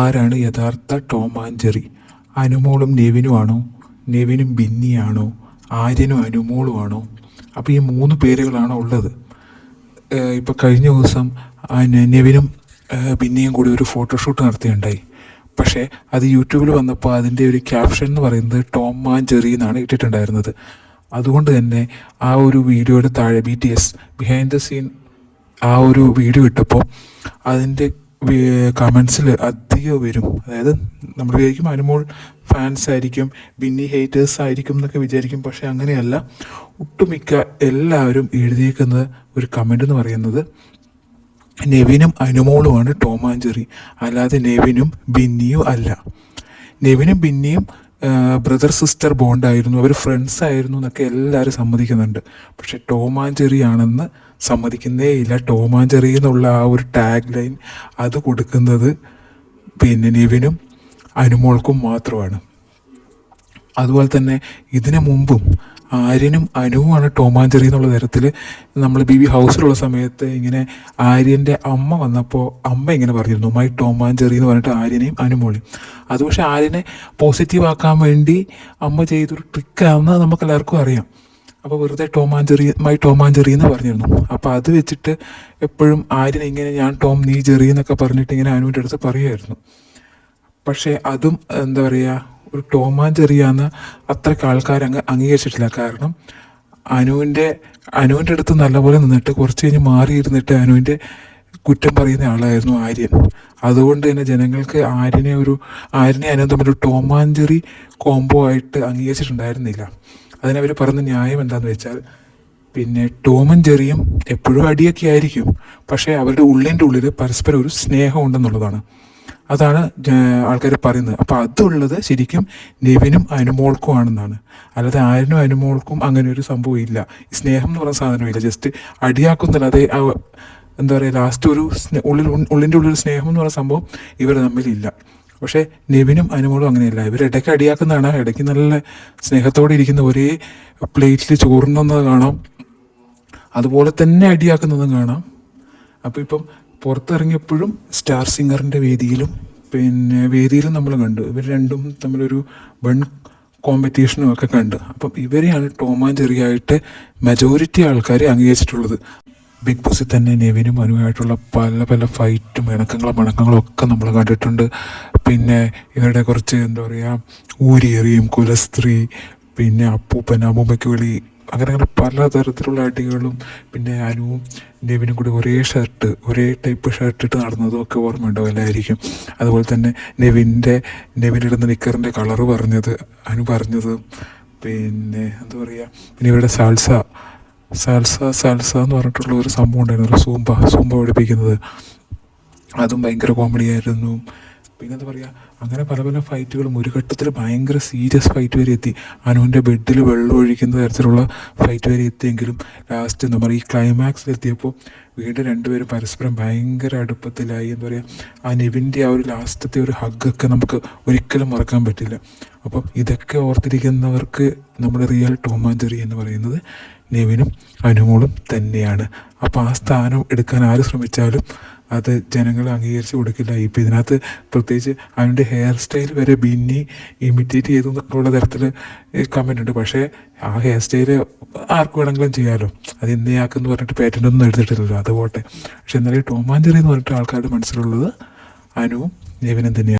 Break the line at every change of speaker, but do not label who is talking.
ആരാണ് യഥാർത്ഥ Tom and Jerry? അനുമോളും നെവിനുമാണോ? നെവിനും ബിന്നിയാണോ? ആര്യനും അനുമോളുമാണോ? അപ്പോൾ ഈ 3 പേരുകളാണ് ഉള്ളത്. ഇപ്പോൾ കഴിഞ്ഞ ദിവസം നെവിനും ബിന്നിയും കൂടി ഒരു ഫോട്ടോഷൂട്ട് നടത്തിയുണ്ടായി. പക്ഷേ അത് യൂട്യൂബിൽ വന്നപ്പോൾ അതിൻ്റെ ഒരു ക്യാപ്ഷൻ എന്ന് പറയുന്നത് ടോം ആൻഡ് ജെറി എന്നാണ് ഇട്ടിട്ടുണ്ടായിരുന്നത്. അതുകൊണ്ട് തന്നെ ആ ഒരു വീഡിയോയുടെ താഴെ BTS ബിഹൈൻഡ് ദ സീൻ ആ ഒരു വീഡിയോ ഇട്ടപ്പോൾ അതിൻ്റെ കമൻസിൽ അധികം വരും. അതായത് നമ്മൾ വിചാരിക്കും അനുമോൾ ഫാൻസ് ആയിരിക്കും, ബിന്നി ഹേറ്റേഴ്സ് ആയിരിക്കും എന്നൊക്കെ വിചാരിക്കും. പക്ഷെ അങ്ങനെയല്ല. ഒട്ടുമിക്ക എല്ലാവരും എഴുതിയേക്കുന്ന ഒരു കമൻ്റ് എന്ന് പറയുന്നത് നെവിനും അനുമോളുമാണ് ടോം ആൻഡ് ജെറി, അല്ലാതെ നെവിനും ബിന്നിയും അല്ല. നെവിനും ബിന്നിയും ബ്രദർ സിസ്റ്റർ ബോണ്ടായിരുന്നു, അവർ ഫ്രണ്ട്സ് ആയിരുന്നു എന്നൊക്കെ എല്ലാവരും സമ്മതിക്കുന്നുണ്ട്. പക്ഷെ ടോം ആൻഡ് ജെറി ആണെന്ന് സമ്മതിക്കുന്നേ ഇല്ല. ടോം ആൻഡ് ജെറി എന്നുള്ള ആ ഒരു ടാഗ് ലൈൻ അത് കൊടുക്കുന്നത് നെവിനും അനുമോൾക്കും മാത്രമാണ്. അതുപോലെ തന്നെ ഇതിനു മുമ്പും ആര്യനും അനുവുമാണ് ടോം ആൻഡ് ജെറി എന്നുള്ള തരത്തിൽ നമ്മൾ BB ഹൗസിലുള്ള സമയത്ത് ഇങ്ങനെ ആര്യൻ്റെ അമ്മ വന്നപ്പോൾ അമ്മ ഇങ്ങനെ പറഞ്ഞിരുന്നു മൈ ടോം ആൻഡ് ജെറി എന്ന് പറഞ്ഞിട്ട് ആര്യനെയും അനുമോളെയും. അത് പക്ഷേ ആര്യനെ പോസിറ്റീവ് ആക്കാൻ വേണ്ടി അമ്മ ചെയ്തൊരു ട്രിക്കാണെന്ന് നമുക്ക് എല്ലാവർക്കും അറിയാം. അപ്പോൾ വെറുതെ Tom and Jerry my Tom and Jerry എന്ന് പറഞ്ഞിരുന്നു. അപ്പോൾ അത് വെച്ചിട്ട് എപ്പോഴും ആര്യനെ ഇങ്ങനെ ഞാൻ ടോം നീ ജെറി എന്നൊക്കെ പറഞ്ഞിട്ട് ഇങ്ങനെ അനുവിൻ്റെ അടുത്ത് പറയുമായിരുന്നു. പക്ഷേ അതും എന്താ പറയുക, ഒരു ടോം ആൻഡ് ജെറിയാന്ന് അത്രയ്ക്ക് ആൾക്കാർ അംഗീകരിച്ചിട്ടില്ല. കാരണം അനുവിൻ്റെ അടുത്ത് നല്ലപോലെ നിന്നിട്ട് കുറച്ച് കഴിഞ്ഞ് മാറിയിരുന്നിട്ട് അനുവിൻ്റെ കുറ്റം പറയുന്ന ആളായിരുന്നു ആര്യൻ. അതുകൊണ്ട് തന്നെ ജനങ്ങൾക്ക് ആര്യനെ അനുവും തമ്മിൽ ടോം ആൻഡ് ജെറി കോംബോ ആയിട്ട് അംഗീകരിച്ചിട്ടുണ്ടായിരുന്നില്ല. അതിനവർ പറഞ്ഞ ന്യായം എന്താണെന്ന് വെച്ചാൽ ടോമും ജെറിയും എപ്പോഴും അടിയൊക്കെ ആയിരിക്കും, പക്ഷേ അവരുടെ ഉള്ളിൻ്റെ ഉള്ളിൽ പരസ്പരം ഒരു സ്നേഹം ഉണ്ടെന്നുള്ളതാണ്. അതാണ് ആൾക്കാർ പറയുന്നത്. അപ്പോൾ അതുള്ളത് ശരിക്കും നെവിനും അനുമോൾക്കും ആണെന്നാണ്. അല്ലാതെ ആര്യനും അനുമോൾക്കും അങ്ങനെ ഒരു സംഭവം ഇല്ല. ഈ സ്നേഹം എന്ന് പറയുന്ന സാധനമില്ല. ജസ്റ്റ് അടിയാക്കുന്നല്ലാതെ എന്താ പറയുക, ലാസ്റ്റ് ഒരു ഉള്ളിൻ്റെ ഉള്ളിൽ സ്നേഹം എന്ന് പറയുന്ന സംഭവം ഇവർ തമ്മിലില്ല. പക്ഷേ നെവിനും അനുമോളും അങ്ങനെയല്ല. ഇവർ ഇടയ്ക്ക് അടിയാക്കുന്നതാണ്, ഇടയ്ക്ക് നല്ല സ്നേഹത്തോടെ ഇരിക്കുന്ന ഒരേ പ്ലേറ്റിൽ ചോറുണ്ടെന്നത് കാണാം, അതുപോലെ തന്നെ അടിയാക്കുന്നതും കാണാം. അപ്പോൾ ഇപ്പം പുറത്തിറങ്ങിയപ്പോഴും സ്റ്റാർ സിംഗറിൻ്റെ വേദിയിലും നമ്മൾ കണ്ടു ഇവർ രണ്ടും തമ്മിലൊരു കോമ്പറ്റീഷനും ഒക്കെ കണ്ട്. അപ്പം ഇവരെയാണ് ടോം ആൻഡ് ജെറി ആയിട്ട് മെജോറിറ്റി ആൾക്കാർ അംഗീകരിച്ചിട്ടുള്ളത്. ബിഗ് ബോസിൽ തന്നെ നെവിനും അനുവായിട്ടുള്ള പല പല ഫൈറ്റും മണക്കങ്ങളും ഒക്കെ നമ്മൾ കണ്ടിട്ടുണ്ട്. ഇവരുടെ കുറച്ച് എന്താ പറയുക, ഊരിയെറിയും, കുലസ്ത്രീ, അപ്പൂപ്പൻ അമ്മൂമ്മയ്ക്ക് വിളി, അങ്ങനെ പലതരത്തിലുള്ള അടികളും. അനുവും നെവിനും കൂടി ഒരേ ടൈപ്പ് ഷർട്ട് ഇട്ട് നടന്നതും ഒക്കെ ഓർമ്മയുണ്ടാവും എല്ലായിരിക്കും. അതുപോലെ തന്നെ നെവിനിടുന്ന നിക്കറിൻ്റെ കളറ് പറഞ്ഞത് അനു പറഞ്ഞത്. എന്താ പറയുക, ഇവരുടെ സാൽസ എന്ന് പറഞ്ഞിട്ടുള്ള ഒരു സംഭവം ഉണ്ടായിരുന്നു, സൂമ്പ പഠിപ്പിക്കുന്നത്. അതും ഭയങ്കര കോമഡി ആയിരുന്നു. എന്താ പറയുക, അങ്ങനെ പല പല ഫൈറ്റുകളും ഒരു ഘട്ടത്തിൽ ഭയങ്കര സീരിയസ് ഫൈറ്റ് വരെ എത്തി. അനുവിൻ്റെ ബെഡിൽ വെള്ളം ഒഴിക്കുന്ന തരത്തിലുള്ള ഫൈറ്റ് വരെ എത്തിയെങ്കിലും ലാസ്റ്റ് നമ്മൾ ഈ ക്ലൈമാക്സിലെത്തിയപ്പോൾ വീണ്ടും രണ്ടുപേരും പരസ്പരം ഭയങ്കര അടുപ്പത്തിലായി. എന്താ പറയുക, ആ നെവിൻ്റെ ആ ഒരു ലാസ്റ്റത്തെ ഒരു ഹഗ്ഗൊക്കെ നമുക്ക് ഒരിക്കലും മറക്കാൻ പറ്റില്ല. അപ്പം ഇതൊക്കെ ഓർത്തിരിക്കുന്നവർക്ക് നമ്മുടെ റിയൽ ടോം ആൻഡ് ജെറി എന്ന് പറയുന്നത് നെവിനും അനുമോളും തന്നെയാണ്. അപ്പോൾ ആ സ്ഥാനം എടുക്കാൻ ആര് ശ്രമിച്ചാലും അത് ജനങ്ങൾ അംഗീകരിച്ച് കൊടുക്കില്ല. ഇപ്പം ഇതിനകത്ത് പ്രത്യേകിച്ച് അവൻ്റെ ഹെയർ സ്റ്റൈൽ വരെ ബിന്നി ഇമിറ്റേറ്റ് ചെയ്തു എന്നുള്ള തരത്തിൽ കമൻ്റ് ഉണ്ട്. പക്ഷേ ആ ഹെയർ സ്റ്റൈൽ ആർക്ക് വേണമെങ്കിലും ചെയ്യാമല്ലോ, അത് ഇന്നയാക്കെന്ന് പറഞ്ഞിട്ട് പേറ്റൻ്റൊന്നും എടുത്തിട്ടില്ലല്ലോ, അത് പോട്ടെ. പക്ഷെ എന്നാലും ടോം ആൻഡ് ജെറി എന്ന് പറഞ്ഞിട്ട് ആൾക്കാരുടെ മനസ്സിലുള്ളത് അനുവും നെവിനും തന്നെയാണ്.